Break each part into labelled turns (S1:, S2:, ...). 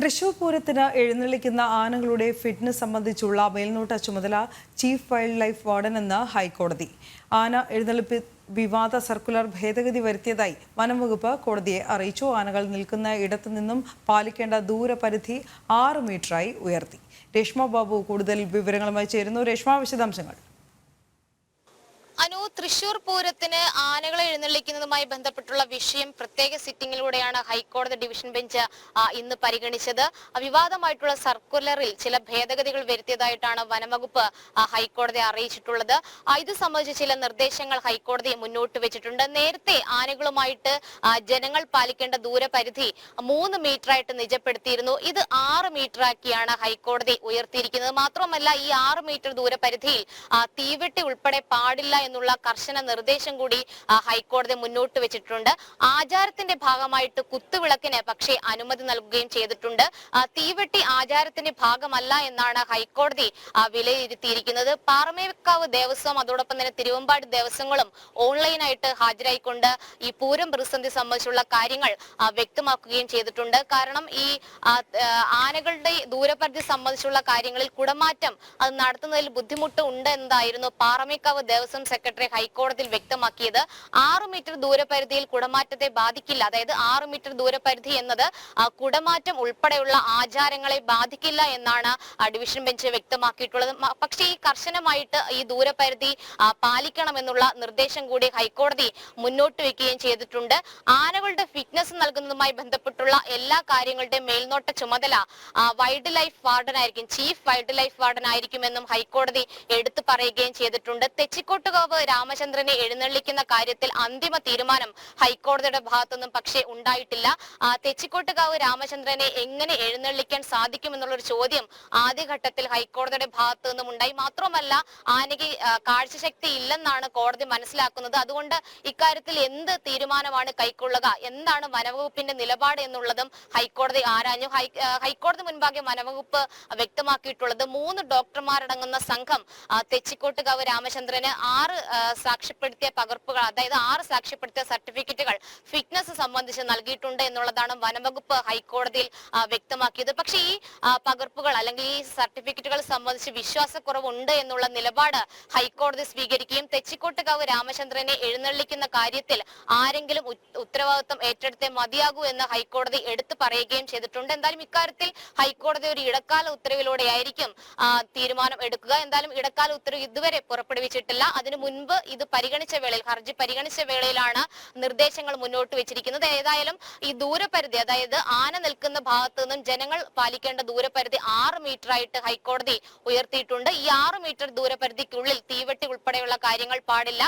S1: തൃശൂർ പൂരത്തിന് എഴുന്നള്ളിക്കുന്ന ആനകളുടെ ഫിറ്റ്നസ് സംബന്ധിച്ചുള്ള മേൽനോട്ട ചുമതല ചീഫ് വൈൽഡ് ലൈഫ് വാർഡൻ എന്ന് ഹൈക്കോടതി. ആന എഴുന്നള്ളിപ്പ് വിവാദ സർക്കുലർ ഭേദഗതി വരുത്തിയതായി വനംവകുപ്പ് കോടതിയെ അറിയിച്ചു. ആനകൾ നിൽക്കുന്ന ഇടത്തു നിന്നും പാലിക്കേണ്ട ദൂരപരിധി 6 മീറ്ററായി ഉയർത്തി. രേഷ്മ ബാബു കൂടുതൽ വിവരങ്ങളുമായി ചേരുന്നു. രേഷ്മ, വിശദാംശങ്ങൾ.
S2: തൃശൂർ പൂരത്തിന് ആനകളെ എഴുന്നള്ളിക്കുന്നതുമായി ബന്ധപ്പെട്ടുള്ള വിഷയം പ്രത്യേക സിറ്റിംഗിലൂടെയാണ് ഹൈക്കോടതി ഡിവിഷൻ ബെഞ്ച് ഇന്ന് പരിഗണിച്ചത്. വിവാദമായിട്ടുള്ള സർക്കുലറിൽ ചില ഭേദഗതികൾ വരുത്തിയതായിട്ടാണ് വനംവകുപ്പ് ഹൈക്കോടതിയെ അറിയിച്ചിട്ടുള്ളത്. ഇത് സംബന്ധിച്ച് ചില നിർദ്ദേശങ്ങൾ ഹൈക്കോടതി മുന്നോട്ട് വെച്ചിട്ടുണ്ട്. നേരത്തെ ആനകളുമായിട്ട് ജനങ്ങൾ പാലിക്കേണ്ട ദൂരപരിധി 3 മീറ്ററായിട്ട് നിജപ്പെടുത്തിയിരുന്നു. ഇത് 6 മീറ്ററാക്കിയാണ് ഹൈക്കോടതി ഉയർത്തിയിരിക്കുന്നത്. മാത്രമല്ല, ഈ 6 മീറ്റർ ദൂരപരിധിയിൽ തീവെട്ടി ഉൾപ്പെടെ പാടില്ല എന്നുള്ള കർശന നിർദ്ദേശം കൂടി ഹൈക്കോടതി മുന്നോട്ട് വെച്ചിട്ടുണ്ട്. ആചാരത്തിന്റെ ഭാഗമായിട്ട് കുത്തുവിളക്കിന് പക്ഷേ അനുമതി നൽകുകയും ചെയ്തിട്ടുണ്ട്. തീവെട്ടി ആചാരത്തിന്റെ ഭാഗമല്ല എന്നാണ് ഹൈക്കോടതി വിലയിരുത്തിയിരിക്കുന്നത്. പാറമേക്കാവ് ദേവസ്വം അതോടൊപ്പം തന്നെ തിരുവമ്പാടി ദേവസ്വങ്ങളും ഓൺലൈനായിട്ട് ഹാജരായിക്കൊണ്ട് ഈ പൂരം പ്രതിസന്ധി സംബന്ധിച്ചുള്ള കാര്യങ്ങൾ വ്യക്തമാക്കുകയും ചെയ്തിട്ടുണ്ട്. കാരണം ഈ ആനകളുടെ ദൂരപരിധി സംബന്ധിച്ചുള്ള കാര്യങ്ങളിൽ കുടമാറ്റം അത് നടത്തുന്നതിൽ ബുദ്ധിമുട്ട് ഉണ്ട് എന്നതായിരുന്നു പാറമേക്കാവ് ദേവസ്വം സെക്രട്ടറി ഹൈക്കോടതിയിൽ വ്യക്തമാക്കിയത്. 6 മീറ്റർ ദൂരപരിധിയിൽ കുടമാറ്റത്തെ ബാധിക്കില്ല. അതായത് 6 മീറ്റർ ദൂരപരിധി എന്നത് കുടമാറ്റം ഉൾപ്പെടെയുള്ള ആചാരങ്ങളെ ബാധിക്കില്ല എന്നാണ് ഡിവിഷൻ ബെഞ്ച് വ്യക്തമാക്കിയിട്ടുള്ളത്. പക്ഷേ ഈ കർശനമായിട്ട് ഈ ദൂരപരിധി പാലിക്കണമെന്നുള്ള നിർദ്ദേശം കൂടി ഹൈക്കോടതി മുന്നോട്ട് വെക്കുകയും ചെയ്തിട്ടുണ്ട്. ആനകളുടെ ഫിറ്റ്നസ് നൽകുന്നതുമായി ബന്ധപ്പെട്ടുള്ള എല്ലാ കാര്യങ്ങളുടെയും മേൽനോട്ട ചുമതല വൈൽഡ് ലൈഫ് വാർഡനായിരിക്കും, ചീഫ് വൈൽഡ് ലൈഫ് വാർഡൻ ആയിരിക്കുമെന്നും ഹൈക്കോടതി എടുത്തു പറയുകയും ചെയ്തിട്ടുണ്ട്. തെച്ചിക്കോട്ടുകാവ് രാമചന്ദ്രനെ എഴുന്നള്ളിക്കുന്ന കാര്യത്തിൽ അന്തിമ തീരുമാനം ഹൈക്കോടതിയുടെ ഭാഗത്തുനിന്നും പക്ഷേ ഉണ്ടായിട്ടില്ല. തെച്ചിക്കോട്ടുകാവ് രാമചന്ദ്രനെ എങ്ങനെ എഴുന്നള്ളിക്കാൻ സാധിക്കുമെന്നുള്ളൊരു ചോദ്യം ആദ്യഘട്ടത്തിൽ ഹൈക്കോടതിയുടെ ഭാഗത്തു നിന്നും ഉണ്ടായി. മാത്രമല്ല, ആനയ്ക്ക് കാഴ്ചശക്തി ഇല്ലെന്നാണ് കോടതി മനസ്സിലാക്കുന്നത്. അതുകൊണ്ട് ഇക്കാര്യത്തിൽ എന്ത് തീരുമാനമാണ് കൈക്കൊള്ളുക, എന്താണ് വനവകുപ്പിന്റെ നിലപാട് എന്നുള്ളതും ഹൈക്കോടതി ആരാഞ്ഞു. ഹൈക്കോടതി മുൻപാകെ വനവകുപ്പ് വ്യക്തമാക്കിയിട്ടുള്ളത് 3 ഡോക്ടർമാരടങ്ങുന്ന സംഘം തെച്ചിക്കോട്ടുകാവ് രാമചന്ദ്രന് 6 സാക്ഷ്യപ്പെടുത്തിയ പകർപ്പുകൾ, അതായത് 6 സാക്ഷ്യപ്പെടുത്തിയ സർട്ടിഫിക്കറ്റുകൾ ഫിറ്റ്നസ് സംബന്ധിച്ച് നൽകിയിട്ടുണ്ട് എന്നുള്ളതാണ് വനംവകുപ്പ് ഹൈക്കോടതിയിൽ വ്യക്തമാക്കിയത്. പക്ഷേ ഈ പകർപ്പുകൾ അല്ലെങ്കിൽ ഈ സർട്ടിഫിക്കറ്റുകൾ സംബന്ധിച്ച് വിശ്വാസക്കുറവുണ്ട് എന്നുള്ള നിലപാട് ഹൈക്കോടതി സ്വീകരിക്കുകയും തെച്ചിക്കോട്ടുകാവ് രാമചന്ദ്രനെ എഴുന്നള്ളിക്കുന്ന കാര്യത്തിൽ ആരെങ്കിലും ഉത്തരവാദിത്വം ഏറ്റെടുത്തേ മതിയാകൂ എന്ന് ഹൈക്കോടതി എടുത്തു പറയുകയും ചെയ്തിട്ടുണ്ട്. എന്തായാലും ഇക്കാര്യത്തിൽ ഹൈക്കോടതി ഒരു ഇടക്കാല ഉത്തരവിലൂടെയായിരിക്കും തീരുമാനം എടുക്കുക. എന്തായാലും ഇടക്കാല ഉത്തരവ് ഇതുവരെ പുറപ്പെടുവിച്ചിട്ടില്ല. അതിനു മുൻപ് ഇത് പരിഗണിച്ച വേളയിൽ, ഹർജി പരിഗണിച്ച വേളയിലാണ് നിർദ്ദേശങ്ങൾ മുന്നോട്ട് വെച്ചിരിക്കുന്നത്. ഏതായാലും ഈ ദൂരപരിധി, അതായത് ആന നിൽക്കുന്ന ഭാഗത്തു നിന്നും ജനങ്ങൾ പാലിക്കേണ്ട ദൂരപരിധി 6 മീറ്റർ ആയിട്ട് ഹൈക്കോടതി ഉയർത്തിയിട്ടുണ്ട്. ഈ 6 മീറ്റർ ദൂരപരിധിക്കുള്ളിൽ തീവെട്ടി ഉൾപ്പെടെയുള്ള കാര്യങ്ങൾ പാടില്ല.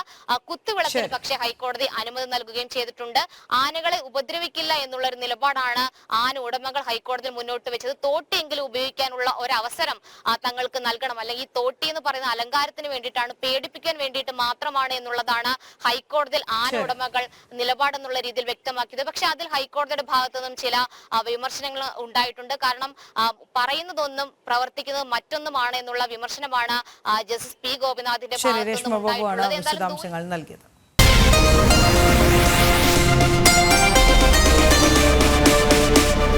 S2: കുത്തുവിളക്കിന് പക്ഷേ ഹൈക്കോടതി അനുമതി നൽകുകയും ചെയ്തിട്ടുണ്ട്. ആനകളെ ഉപദ്രവിക്കില്ല എന്നുള്ള ഒരു നിലപാടാണ് ആന ഉടമകൾ ഹൈക്കോടതിയിൽ മുന്നോട്ട് വെച്ചത്. തോട്ടിയെങ്കിലും ഉപയോഗിക്കാനുള്ള ഒരവസരം തങ്ങൾക്ക് നൽകണം. അല്ലെങ്കിൽ ഈ തോട്ടി എന്ന് പറയുന്ന അലങ്കാരത്തിന് വേണ്ടിയിട്ടാണ്, പേടിപ്പിക്കാൻ വേണ്ടിയിട്ട് മാത്രമാണ് എന്നുള്ളതാണ് ഹൈക്കോടതിയിൽ ആന ഉടമകൾ നിലപാടെന്നുള്ള രീതിയിൽ വ്യക്തമാക്കിയത്. പക്ഷെ അതിൽ ഹൈക്കോടതിയുടെ ഭാഗത്തു നിന്നും ചില വിമർശനങ്ങൾ ഉണ്ടായിട്ടുണ്ട്. കാരണം പറയുന്നതൊന്നും പ്രവർത്തിക്കുന്നത് മറ്റൊന്നുമാണ് എന്നുള്ള വിമർശനമാണ് ജസ്റ്റിസ് പി ഗോപിനാഥിന്റെ ഭാഗത്തു നിന്നും ഉണ്ടായിട്ടുള്ളത്.
S1: വിശദാംശങ്ങൾ നൽകിയത്.